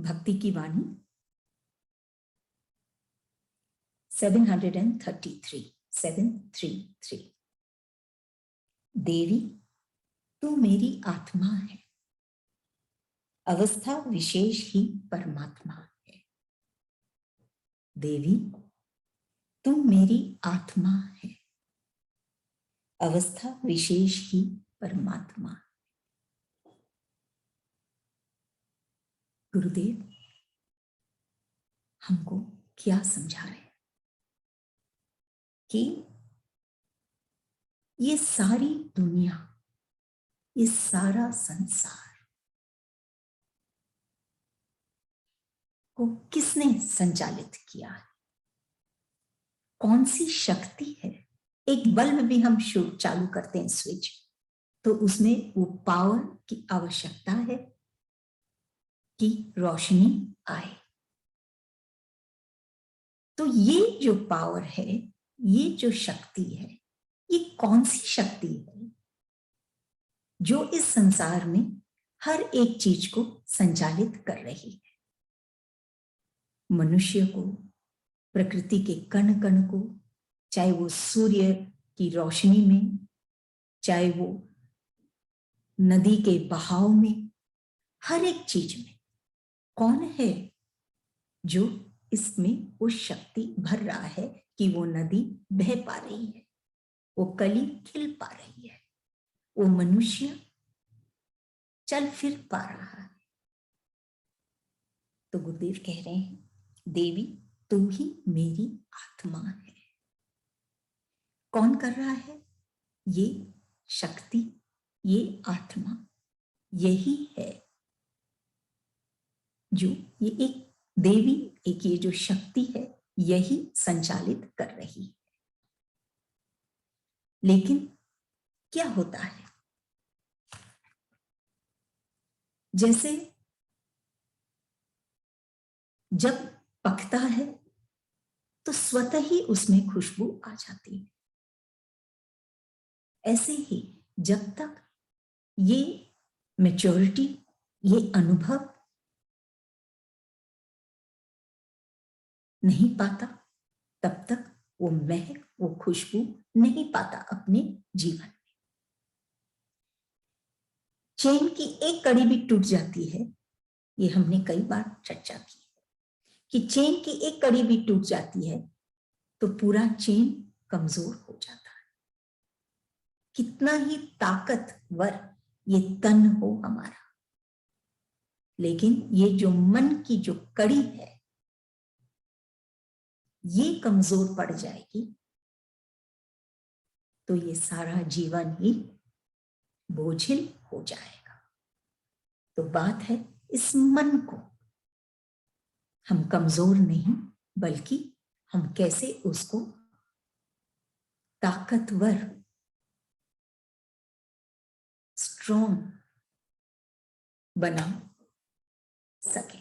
भक्ति की वाणी 733 देवी तू मेरी आत्मा है, अवस्था विशेष ही परमात्मा है। देवी तू मेरी आत्मा है, अवस्था विशेष ही परमात्मा। गुरुदेव हमको क्या समझा रहे हैं कि ये सारी दुनिया, ये सारा संसार को किसने संचालित किया है? कौन सी शक्ति है? एक बल्ब भी हम चालू करते हैं स्विच, तो उसमें वो पावर की आवश्यकता है कि रोशनी आए। तो ये जो पावर है, ये जो शक्ति है, ये कौन सी शक्ति है जो इस संसार में हर एक चीज को संचालित कर रही है? मनुष्य को, प्रकृति के कण कण को, चाहे वो सूर्य की रोशनी में, चाहे वो नदी के बहाव में, हर एक चीज में कौन है जो इसमें वो शक्ति भर रहा है कि वो नदी बह पा रही है, वो कली खिल पा रही है, वो मनुष्य चल फिर पा रहा है? तो गुरुदेव कह रहे हैं, देवी तू ही मेरी आत्मा है। कौन कर रहा है? ये शक्ति, ये आत्मा, यही है जो ये एक देवी, एक ये जो शक्ति है, यही संचालित कर रही है। लेकिन क्या होता है, जैसे जब पकता है तो स्वतः ही उसमें खुशबू आ जाती है। ऐसे ही जब तक ये मैच्योरिटी, ये अनुभव नहीं पाता, तब तक वो महक, वो खुशबू नहीं पाता अपने जीवन में। चेन की एक कड़ी भी टूट जाती है, ये हमने कई बार चर्चा की कि चेन की एक कड़ी भी टूट जाती है तो पूरा चेन कमजोर हो जाता है। कितना ही ताकतवर ये तन हो हमारा, लेकिन ये जो मन की जो कड़ी है, ये कमजोर पड़ जाएगी तो ये सारा जीवन ही बोझिल हो जाएगा। तो बात है इस मन को हम कमजोर नहीं, बल्कि हम कैसे उसको ताकतवर, स्ट्रॉन्ग बना सके।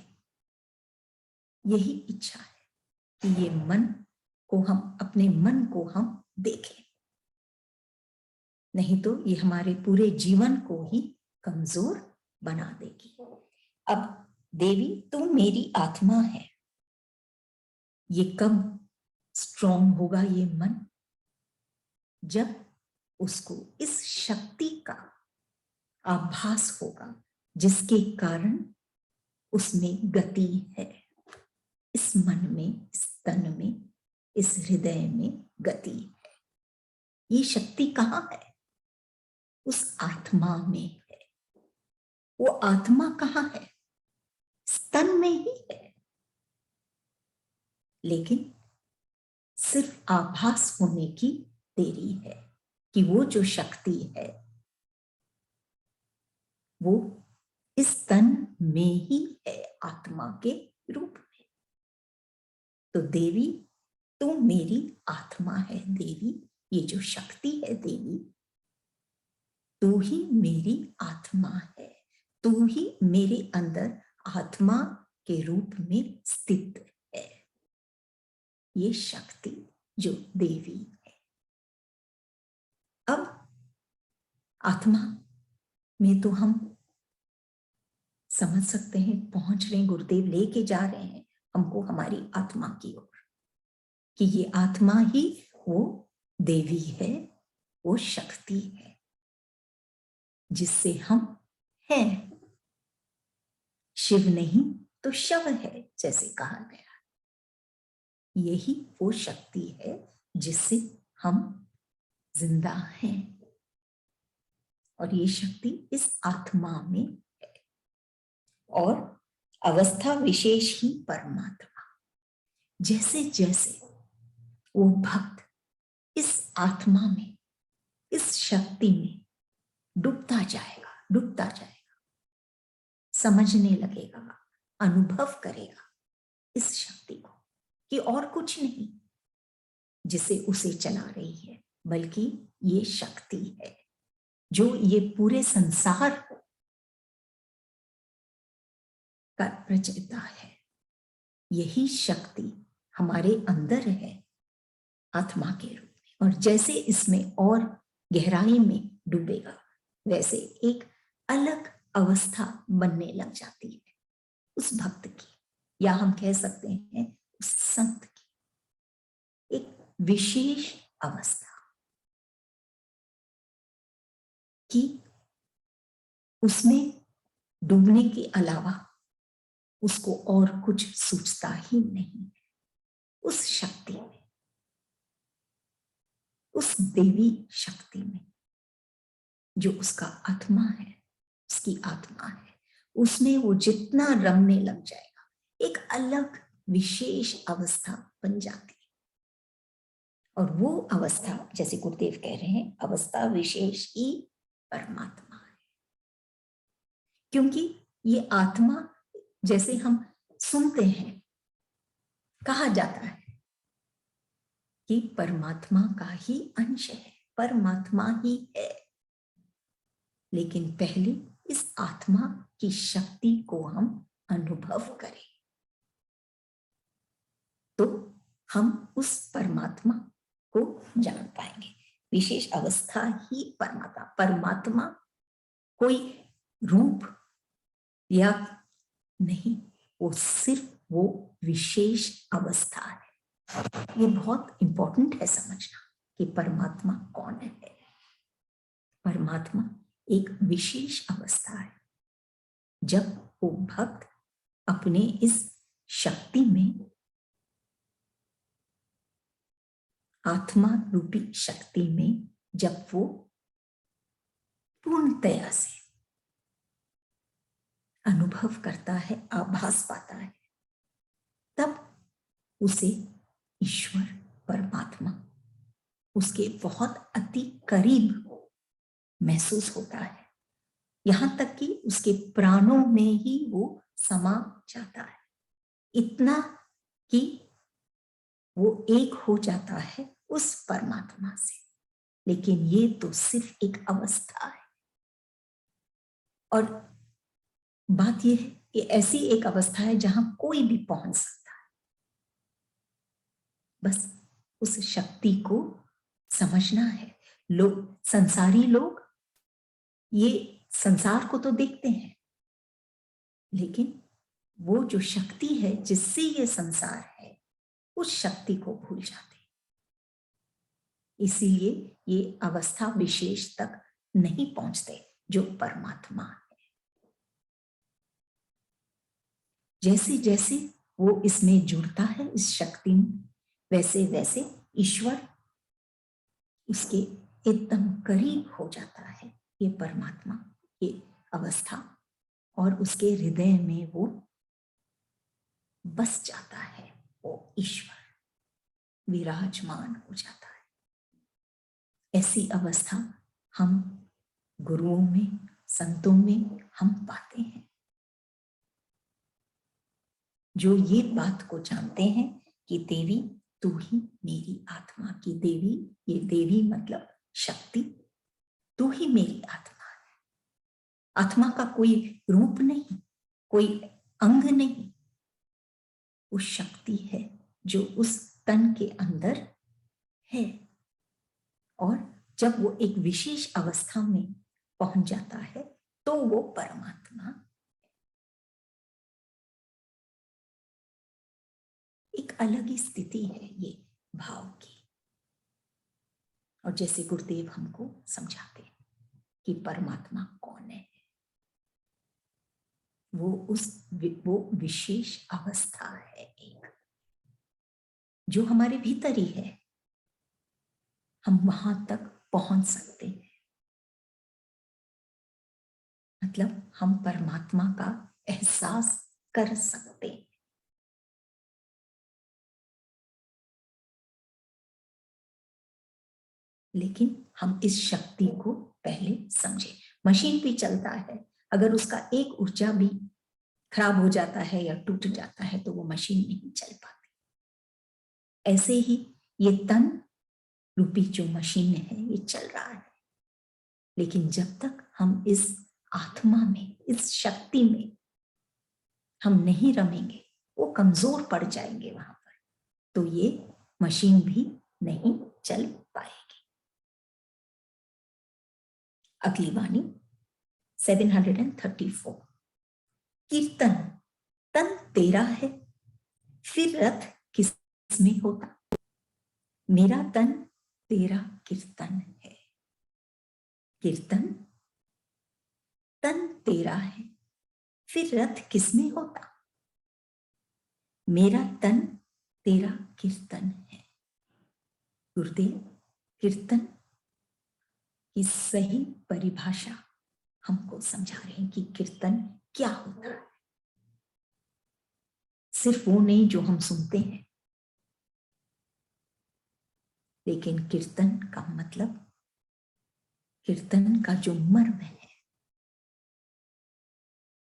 यही इच्छा है कि ये मन को हम, अपने मन को हम देखें, नहीं तो ये हमारे पूरे जीवन को ही कमजोर बना देगी। अब देवी तू मेरी आत्मा है, ये कब स्ट्रॉन्ग होगा ये मन? जब उसको इस शक्ति का आभास होगा जिसके कारण उसमें गति है। इस मन में, इस तन में, इस हृदय में गति है। ये शक्ति कहाँ है? उस आत्मा में है। वो आत्मा कहाँ है? तन में ही है। लेकिन सिर्फ आभास होने की देरी है कि वो जो शक्ति है वो इस तन में ही है, आत्मा के रूप में। तो देवी तू मेरी आत्मा है। देवी, ये जो शक्ति है देवी, तू ही मेरी आत्मा है। तू ही मेरे अंदर आत्मा के रूप में स्थित है। ये शक्ति जो देवी है। अब आत्मा में तो हम समझ सकते हैं, पहुंच रहे हैं, गुरुदेव लेके जा रहे हैं हमको हमारी आत्मा की ओर, कि ये आत्मा ही वो देवी है, वो शक्ति है जिससे हम हैं। शिव नहीं तो शव है, जैसे कहा गया। यही वो शक्ति है जिससे हम जिंदा हैं, और ये शक्ति इस आत्मा में है। और अवस्था विशेष ही परमात्मा, जैसे जैसे वो भक्त इस आत्मा में, इस शक्ति में डूबता जाएगा, समझने लगेगा, अनुभव करेगा इस शक्ति को, कि और कुछ नहीं जिसे उसे चला रही है, बल्कि ये शक्ति है जो ये पूरे संसार का रचयिता है। यही शक्ति हमारे अंदर है आत्मा के रूप में, और जैसे इसमें और गहराई में डूबेगा, वैसे एक अलग अवस्था बनने लग जाती है उस भक्त की, या हम कह सकते हैं उस संत की, एक विशेष अवस्था कि उसमें डूबने के अलावा उसको और कुछ सूझता ही नहीं है। उस शक्ति में, उस देवी शक्ति में जो उसका आत्मा है, उसकी आत्मा है, उसमें वो जितना रमने लग जाएगा, एक अलग विशेष अवस्था बन जाती है। और वो अवस्था, जैसे गुरुदेव कह रहे हैं, अवस्था विशेष ही परमात्मा है। क्योंकि ये आत्मा, जैसे हम सुनते हैं, कहा जाता है कि परमात्मा का ही अंश है, परमात्मा ही है। लेकिन पहले इस आत्मा की शक्ति को हम अनुभव करें, तो हम उस परमात्मा को जान पाएंगे। विशेष अवस्था ही परमात्मा, परमात्मा कोई रूप या नहीं, वो सिर्फ वो विशेष अवस्था है। ये बहुत इंपॉर्टेंट है समझना कि परमात्मा कौन है। परमात्मा एक विशेष अवस्था है जब वो भक्त अपने इस शक्ति में, आत्मा रूपी शक्ति में, जब वो पूर्णतया से अनुभव करता है, आभास पाता है, तब उसे ईश्वर परमात्मा उसके बहुत अति करीब महसूस होता है, यहां तक कि उसके प्राणों में ही वो समा जाता है, इतना कि वो एक हो जाता है उस परमात्मा से। लेकिन ये तो सिर्फ एक अवस्था है, और बात यह है कि ऐसी एक अवस्था है जहां कोई भी पहुंच सकता है। बस उस शक्ति को समझना है। लोग, संसारी लोग, ये संसार को तो देखते हैं, लेकिन वो जो शक्ति है जिससे ये संसार है, उस शक्ति को भूल जाते हैं। इसीलिए ये अवस्था विशेष तक नहीं पहुंचते जो परमात्मा है। जैसे जैसे वो इसमें जुड़ता है, इस शक्ति में, वैसे वैसे ईश्वर उसके एकदम करीब हो जाता है, ये परमात्मा, ये अवस्था, और उसके हृदय में वो बस जाता है, वो ईश्वर विराजमान हो जाता है। ऐसी अवस्था हम गुरुओं में, संतों में हम पाते हैं, जो ये बात को जानते हैं कि देवी तू ही मेरी आत्मा की देवी, ये देवी मतलब शक्ति, तू ही मेरी आत्मा है। आत्मा का कोई रूप नहीं, कोई अंग नहीं, वो शक्ति है जो उस तन के अंदर है। और जब वो एक विशेष अवस्था में पहुंच जाता है तो वो परमात्मा अलग ही स्थिति है ये भाव की। और जैसे गुरुदेव हमको समझाते हैं कि परमात्मा कौन है, वो विशेष अवस्था है एक, जो हमारे भीतर ही है। हम वहां तक पहुंच सकते हैं, मतलब हम परमात्मा का एहसास कर सकते हैं। लेकिन हम इस शक्ति को पहले समझें। मशीन भी चलता है, अगर उसका एक ऊर्जा भी खराब हो जाता है या टूट जाता है तो वो मशीन नहीं चल पाती। ऐसे ही ये तन रूपी जो मशीन है ये चल रहा है, लेकिन जब तक हम इस आत्मा में, इस शक्ति में हम नहीं रमेंगे, वो कमजोर पड़ जाएंगे वहां पर, तो ये मशीन भी नहीं चल पाएगी। अगली वाणी 734। कीर्तन तन तेरा है, फिर रथ किसमें होता। मेरा तन तेरा कीर्तन है। कीर्तन तन तेरा है, फिर रथ किसमें होता। मेरा तन तेरा कीर्तन है। गुरुदेव कीर्तन की सही परिभाषा हमको समझा रहे हैं कि कीर्तन क्या होता है। सिर्फ वो नहीं जो हम सुनते हैं, लेकिन कीर्तन का मतलब, कीर्तन का जो मर्म है,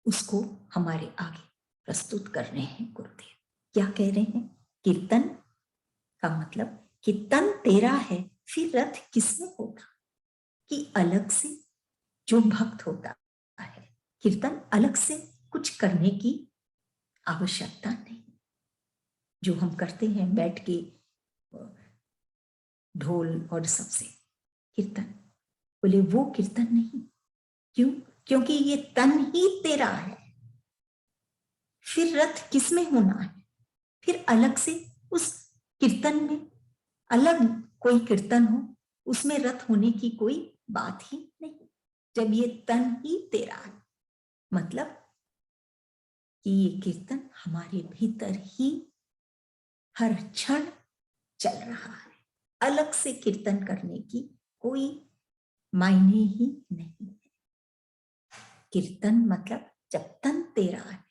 उसको हमारे आगे प्रस्तुत कर रहे हैं गुरुदेव। क्या कह रहे हैं? कीर्तन का मतलब कि तन तेरा है, फिर रथ किसमें होगा। कि अलग से जो भक्त होता है, कीर्तन अलग से कुछ करने की आवश्यकता नहीं। जो हम करते हैं बैठ के ढोल और सबसे कीर्तन, बोले वो कीर्तन नहीं। क्यों? क्योंकि ये तन ही तेरा है। फिर रथ किसमें होना है? फिर अलग से उस कीर्तन में अलग कोई कीर्तन हो, उसमें रथ होने की कोई बात ही नहीं। जब ये तन ही तेरा है, मतलब कि ये कीर्तन हमारे भीतर ही हर क्षण चल रहा है। अलग से कीर्तन करने की कोई मायने ही नहीं है। कीर्तन मतलब जब तन तेरा है,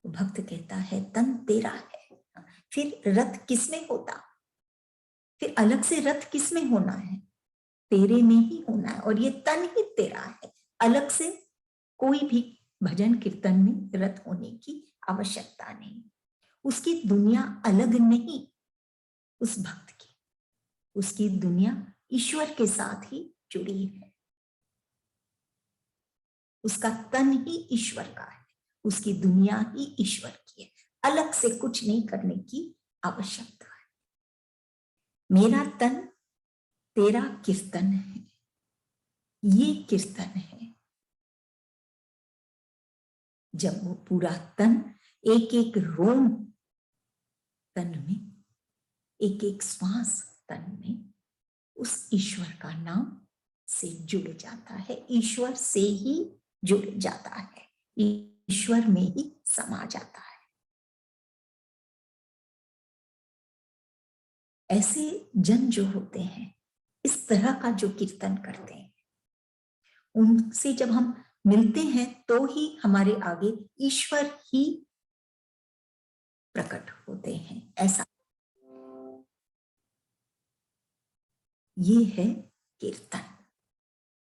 भक्त कहता है तन तेरा है, फिर रथ किसमें होता। फिर अलग से रथ किसमें होना है? तेरे में ही होना है। और ये तन ही तेरा है, अलग से कोई भी भजन कीर्तन में रत होने की आवश्यकता नहीं। उसकी दुनिया अलग नहीं उस भक्त की, उसकी दुनिया ईश्वर के साथ ही जुड़ी है। उसका तन ही ईश्वर का है, उसकी दुनिया ही ईश्वर की है। अलग से कुछ नहीं करने की आवश्यकता है। मेरा तन तेरा कीर्तन है, ये कीर्तन है। जब वो पूरा तन, एक एक रोम तन में, एक एक श्वास तन में उस ईश्वर का नाम से जुड़ जाता है, ईश्वर से ही जुड़ जाता है, ईश्वर में ही समा जाता है। ऐसे जन जो होते हैं, इस तरह का जो कीर्तन करते हैं, उनसे जब हम मिलते हैं तो ही हमारे आगे ईश्वर ही प्रकट होते हैं। ऐसा ये है कीर्तन।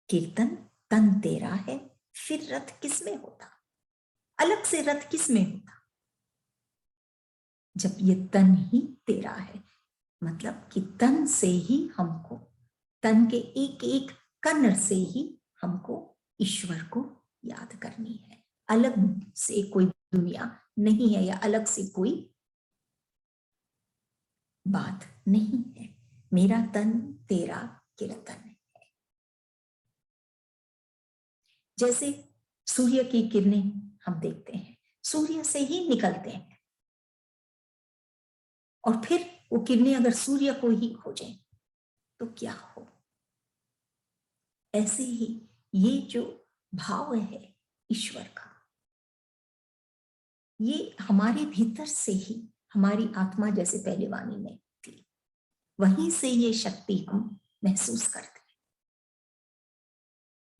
कीर्तन तन तेरा है, फिर रथ किसमें होता। अलग से रथ किसमें होता? जब ये तन ही तेरा है, मतलब कि तन से ही हमको, तन के एक एक कण से ही हमको ईश्वर को याद करनी है। अलग से कोई दुनिया नहीं है या अलग से कोई बात नहीं है। मेरा तन तेरा कीर्तन है। जैसे सूर्य की किरणें हम देखते हैं, सूर्य से ही निकलते हैं, और फिर वो किरणें अगर सूर्य को ही खोजें तो क्या हो। ऐसे ही ये जो भाव है ईश्वर का, ये हमारे भीतर से ही, हमारी आत्मा जैसे पहले वाणी में थी, वहीं से ये शक्ति हम महसूस करते हैं।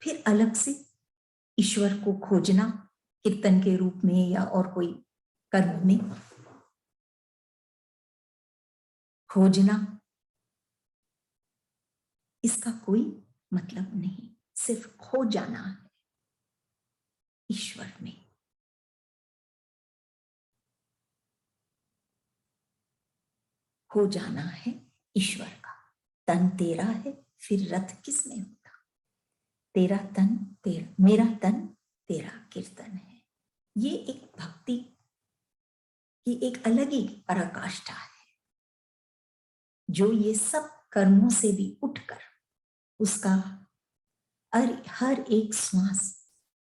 फिर अलग से ईश्वर को खोजना कीर्तन के रूप में या और कोई कर्म में खोजना, इसका कोई मतलब नहीं, सिर्फ खो जाना है ईश्वर में। खो जाना है ईश्वर का। तन तेरा है फिर रथ किसमें होता, तेरा तन तेरा, मेरा तन तेरा कीर्तन है। ये एक भक्ति की एक अलग ही पराकाष्ठा है, जो ये सब कर्मों से भी उठकर उसका हर एक श्वास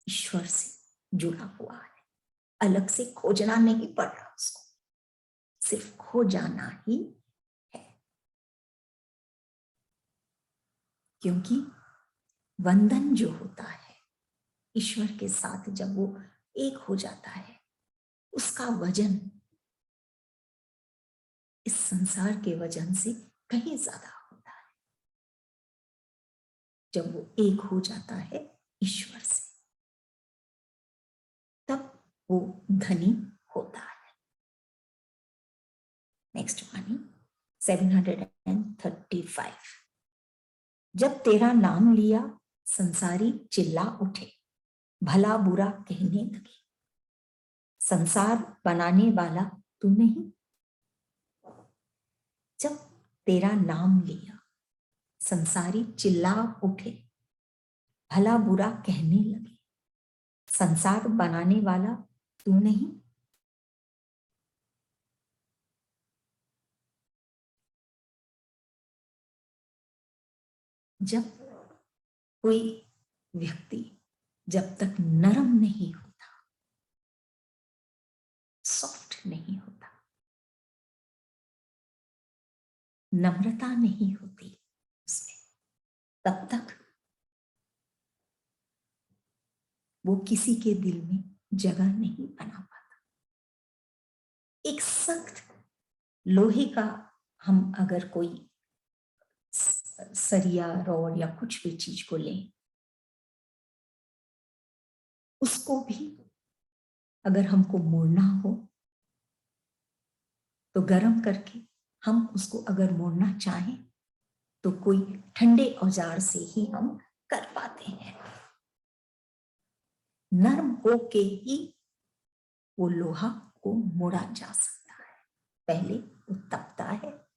ईश्वर से जुड़ा हुआ है। अलग से खोजना नहीं पड़ रहा उसको, सिर्फ खो जाना ही है। क्योंकि वंदन जो होता है ईश्वर के साथ, जब वो एक हो जाता है, उसका वजन इस संसार के वजन से कहीं ज्यादा होता है जब वो एक हो जाता है ईश्वर से, तब वो धनी होता है। नेक्स्ट वाणी 735। जब तेरा नाम लिया संसारी चिल्ला उठे, भला बुरा कहने लगे, संसार बनाने वाला तू नहीं। जब तेरा नाम लिया संसारी चिल्ला उठे, भला बुरा कहने लगे, संसार बनाने वाला तू नहीं। जब कोई व्यक्ति जब तक नरम नहीं होता, सॉफ्ट नहीं होता, नम्रता नहीं होती उसमें, तब तक वो किसी के दिल में जगह नहीं बना पाता। एक सख्त लोहे का हम अगर कोई सरिया, रॉड या कुछ भी चीज को लें, उसको भी अगर हमको मोड़ना हो तो गर्म करके हम उसको अगर मोड़ना चाहें तो कोई ठंडे औजार से ही हम कर पाते हैं। नरम होके ही वो लोहा को मोड़ा जा सकता है। पहले वो तपता है,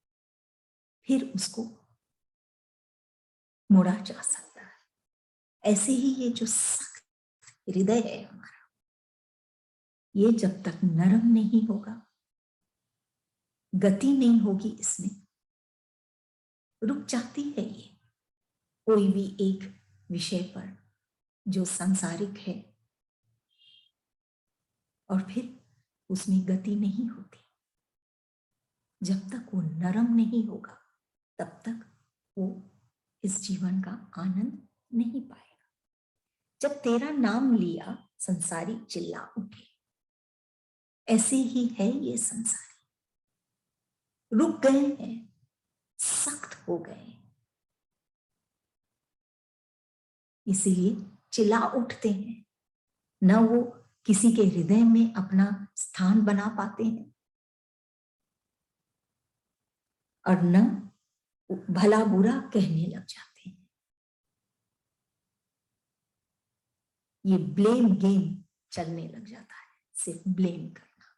फिर उसको मोड़ा जा सकता है। ऐसे ही ये जो सख्त हृदय है हमारा, ये जब तक नरम नहीं होगा, गति नहीं होगी इसमें, रुक जाती है ये। कोई भी एक विषय पर जो सांसारिक है और फिर उसमें गति नहीं होती। जब तक वो नरम नहीं होगा तब तक वो इस जीवन का आनंद नहीं पाएगा। जब तेरा नाम लिया संसारी चिल्ला उठे, ऐसे ही है ये संसारी, रुक गए हैं, सख्त हो गए, इसीलिए चिल्ला उठते हैं। न वो किसी के हृदय में अपना स्थान बना पाते हैं और न भला बुरा कहने लग जाते हैं। ये ब्लेम गेम चलने लग जाता है, सिर्फ ब्लेम करना।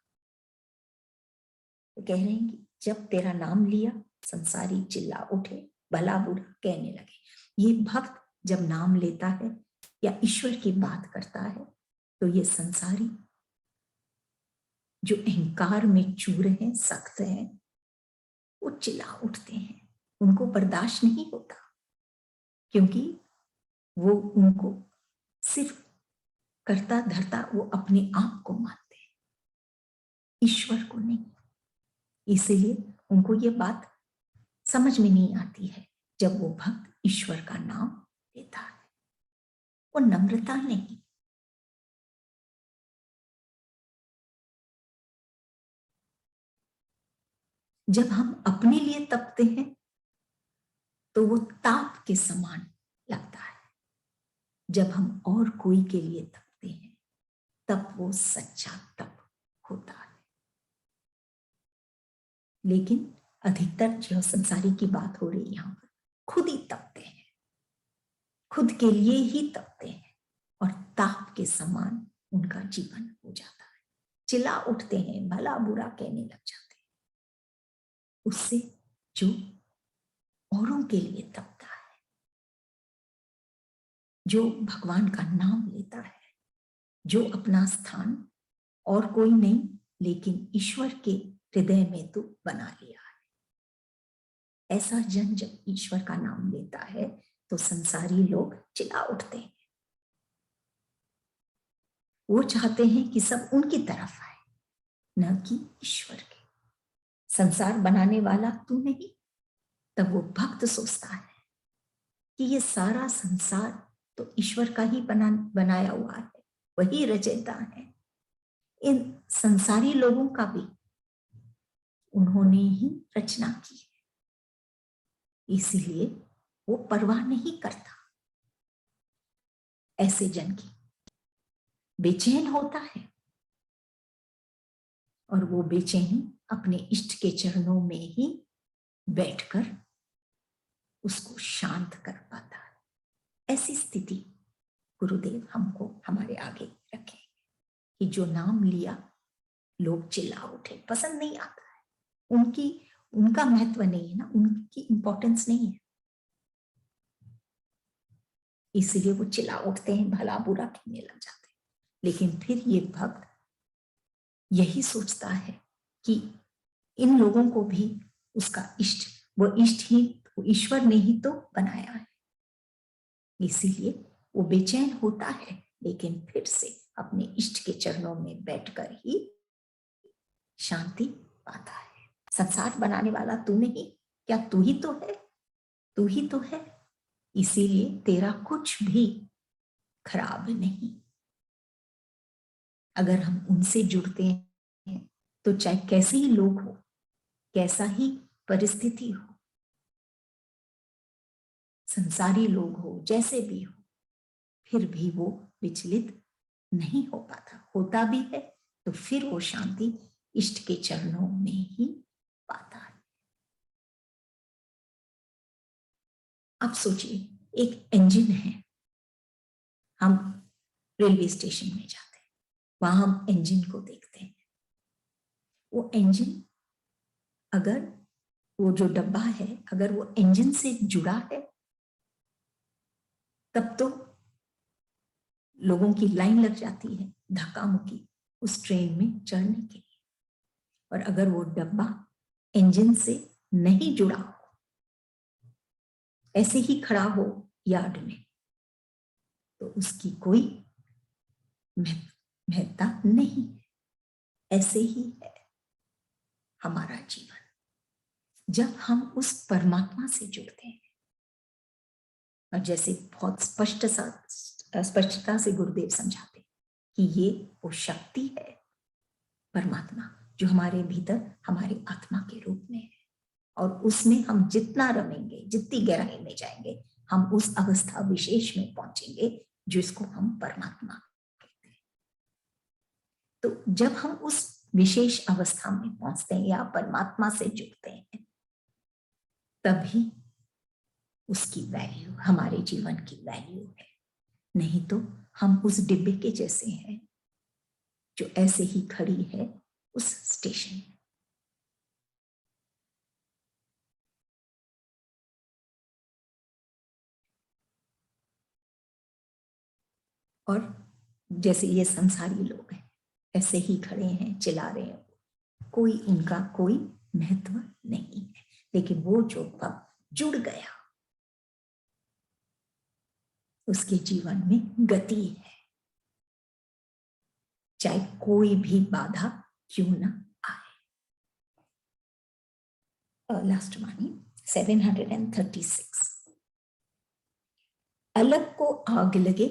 तो कह रहे हैं कि जब तेरा नाम लिया संसारी चिल्ला उठे, भला बुरा कहने लगे। ये भक्त जब नाम लेता है या ईश्वर की बात करता है तो ये संसारी जो अहंकार में चूर हैं, सख्त हैं, वो चिल्ला उठते हैं। उनको बर्दाश्त नहीं होता, क्योंकि वो उनको सिर्फ करता धरता वो अपने आप को मानते हैं, ईश्वर को नहीं। इसीलिए उनको ये बात समझ में नहीं आती है जब वो भक्त ईश्वर का नाम लेता है। वो नम्रता नहीं, जब हम अपने लिए तपते हैं तो वो ताप के समान लगता है। जब हम और कोई के लिए तपते हैं तब वो सच्चा तप होता है। लेकिन अधिकतर जो संसारी की बात हो रही है यहाँ पर, खुद ही तपते हैं, खुद के लिए ही तपते हैं और ताप के समान उनका जीवन हो जाता है। चिल्ला उठते हैं, भला बुरा कहने लग जाते हैं। उससे जो औरों के लिए तपता है, जो भगवान का नाम लेता है, जो अपना स्थान और कोई नहीं लेकिन ईश्वर के हृदय में तो बना लिया है, ऐसा जन जब ईश्वर का नाम लेता है तो संसारी लोग चिल्ला उठते हैं। वो चाहते हैं कि सब उनकी तरफ आए, न कि ईश्वर के। संसार बनाने वाला तू नहीं। तब वो भक्त सोचता है कि ये सारा संसार तो ईश्वर का ही बनाया हुआ है, वही रचयिता है। इन संसारी लोगों का भी उन्होंने ही रचना की है, इसीलिए वो परवाह नहीं करता ऐसे जन की। बेचैन होता है और वो बेचैनी अपने इष्ट के चरणों में ही बैठकर उसको शांत कर पाता है। ऐसी स्थिति गुरुदेव हमको हमारे आगे रखें कि जो नाम लिया लोग चिल्ला उठे, पसंद नहीं आता है, उनका महत्व नहीं है ना, उनकी इंपॉर्टेंस नहीं है, इसीलिए वो चिल्ला उठते हैं, भला बुरा कहने लग जाते हैं। लेकिन फिर ये भक्त यही सोचता है कि इन लोगों को भी उसका इष्ट, वो इष्ट ही, वो ईश्वर ने ही तो बनाया है, इसीलिए वो बेचैन होता है। लेकिन फिर से अपने इष्ट के चरणों में बैठकर ही शांति पाता है। संसार बनाने वाला तू नहीं क्या? तू ही तो है, तू ही तो है, इसीलिए तेरा कुछ भी खराब नहीं। अगर हम उनसे जुड़ते हैं तो चाहे कैसे ही लोग हो, कैसा ही परिस्थिति हो, संसारी लोग हो, जैसे भी हो, फिर भी वो विचलित नहीं हो पाता। होता भी है तो फिर वो शांति इष्ट के चरणों में ही पाता है। आप सोचिए, एक इंजन है, हम रेलवे स्टेशन में जाते हैं, वहां हम इंजन को देखते हैं। वो इंजन, अगर वो जो डब्बा है अगर वो इंजन से जुड़ा है तब तो लोगों की लाइन लग जाती है धक्का मुक्की उस ट्रेन में चढ़ने के लिए। और अगर वो डब्बा इंजन से नहीं जुड़ा हो, ऐसे ही खड़ा हो यार्ड में, तो उसकी कोई महत्ता नहीं है। ऐसे ही है हमारा जीवन। जब हम उस परमात्मा से जुड़ते हैं, और जैसे बहुत स्पष्टता से गुरुदेव समझाते कि ये वो शक्ति है परमात्मा जो हमारे भीतर हमारी आत्मा के रूप में है, और उसमें हम जितना रमेंगे, जितनी गहराई में जाएंगे, हम उस अवस्था विशेष में पहुंचेंगे जिसको हम परमात्मा कहते हैं। तो जब हम उस विशेष अवस्था में पहुंचते हैं या परमात्मा से जुड़ते हैं, तभी उसकी वैल्यू हमारे जीवन की वैल्यू है। नहीं तो हम उस डिब्बे के जैसे हैं जो ऐसे ही खड़ी है उस स्टेशन में। और जैसे ये संसारी लोग हैं, ऐसे ही खड़े हैं, चिल्ला रहे हैं, कोई उनका कोई महत्व नहीं है। लेकिन वो जो भक्त जुड़ गया, उसके जीवन में गति है, चाहे कोई भी बाधा क्यों ना आए। लास्ट वाणी 736। अलग को आग लगे,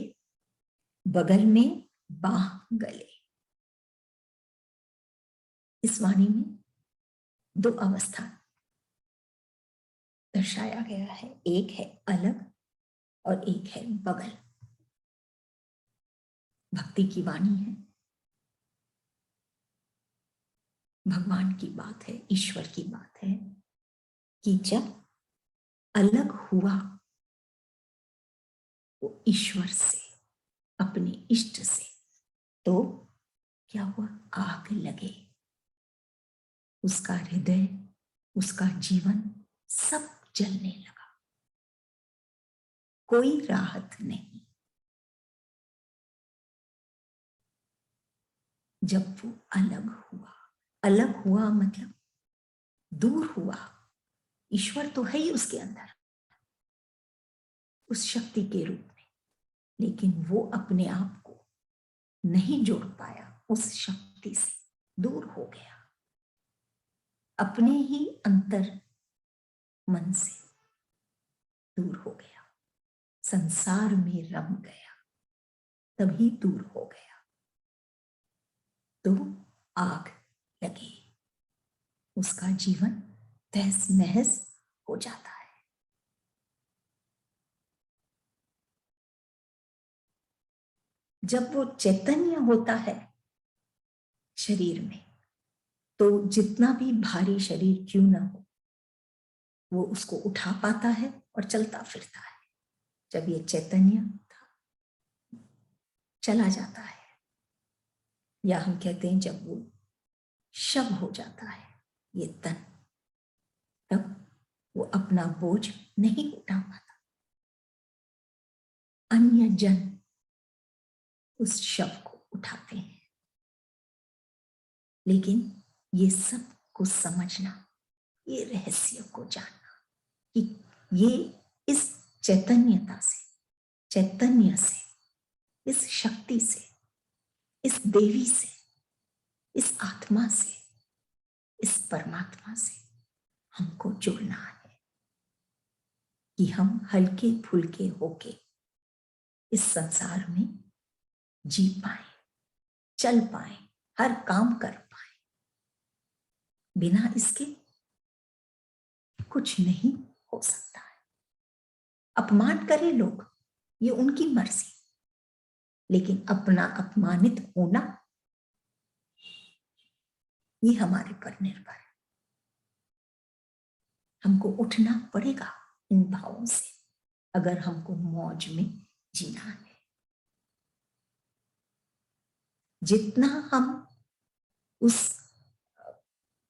बगल में बाह गले। इस वाणी में दो अवस्था दर्शाया गया है, एक है अलग और एक है बगल। भक्ति की वाणी है, भगवान की बात है, ईश्वर की बात है कि जब अलग हुआ वो ईश्वर से, अपने इष्ट से, तो क्या हुआ? आग लगे। उसका हृदय, उसका जीवन सब जलने लगा, कोई राहत नहीं। जब वो अलग हुआ मतलब दूर हुआ। ईश्वर तो है ही उसके अंदर, उस शक्ति के रूप में, लेकिन वो अपने आप को नहीं जोड़ पाया, उस शक्ति से दूर हो गया, अपने ही अंतर मन से दूर हो गया, संसार में रम गया, तभी दूर हो गया। तो आग लगी, उसका जीवन तहस नहस हो जाता है। जब वो चैतन्य होता है शरीर में, तो जितना भी भारी शरीर क्यों ना हो, वो उसको उठा पाता है और चलता फिरता है। जब ये चैतन्य चला जाता है, या हम कहते हैं जब वो शव हो जाता है ये तन, तब वो अपना बोझ नहीं उठा पाता। अन्य जन उस शव को उठाते हैं। लेकिन ये सब को समझना, ये रहस्य को जानना कि ये इस चैतन्यता से, चैतन्य से, इस शक्ति से, इस देवी से, इस आत्मा से, इस परमात्मा से हमको जुड़ना है कि हम हल्के फुल्के होके इस संसार में जी पाए, चल पाए, हर काम कर पाए। बिना इसके कुछ नहीं हो सकता है। अपमान करे लोग, ये उनकी मर्जी, लेकिन अपना अपमानित होना ये हमारे पर निर्भर है। हमको उठना पड़ेगा इन भावों से, अगर हमको मौज में जीना है। जितना हम उस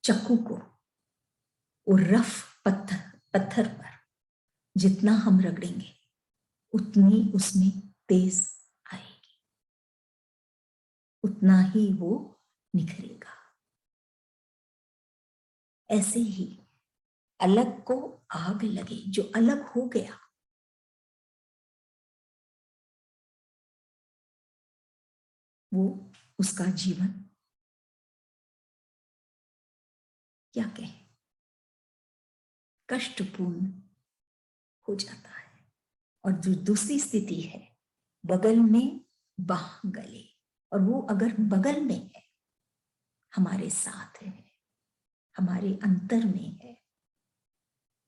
चक्कू को, वो रफ पत्थर पर जितना हम रगड़ेंगे, उतनी उसमें तेज आएगी, उतना ही वो निखरेगा। ऐसे ही अलग को आग लगे, जो अलग हो गया, वो उसका जीवन क्या कहें, कष्टपूर्ण हो जाता है। और जो दूसरी स्थिति है, बगल में बाह गले, और वो अगर बगल में है, हमारे साथ है, हमारे अंतर में है,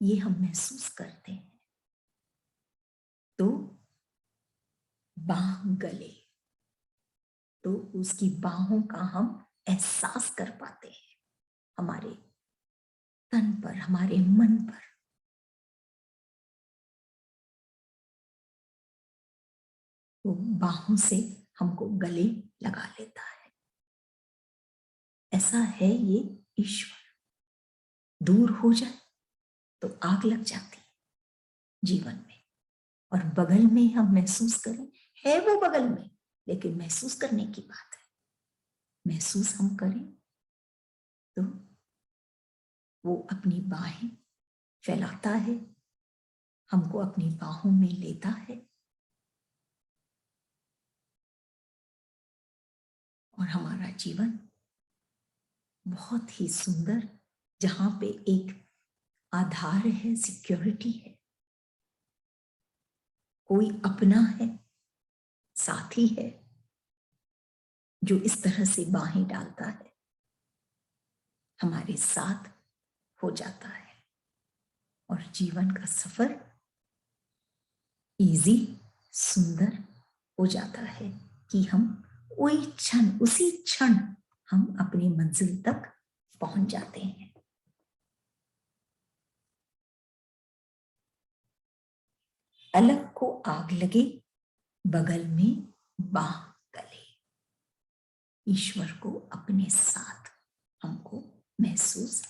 ये हम महसूस करते हैं, तो बाह गले, तो उसकी बाहों का हम एहसास कर पाते हैं, हमारे तन पर, हमारे मन पर। वो बाहों से हमको गले लगा लेता है। ऐसा है ये ईश्वर। दूर हो जाए तो आग लग जाती है जीवन में, और बगल में हम महसूस करें, है वो बगल में, लेकिन महसूस करने की बात है। महसूस हम करें तो वो अपनी बाहें फैलाता है, हमको अपनी बाहों में लेता है, और हमारा जीवन बहुत ही सुंदर, जहां पे एक आधार है, सिक्योरिटी है, कोई अपना है, साथी है जो इस तरह से बाहें डालता है, हमारे साथ हो जाता है और जीवन का सफर इजी, सुंदर हो जाता है कि हम उसी क्षण हम अपनी मंजिल तक पहुंच जाते हैं। अलग को आग लगे, बगल में बाह गले। ईश्वर को अपने साथ हमको महसूस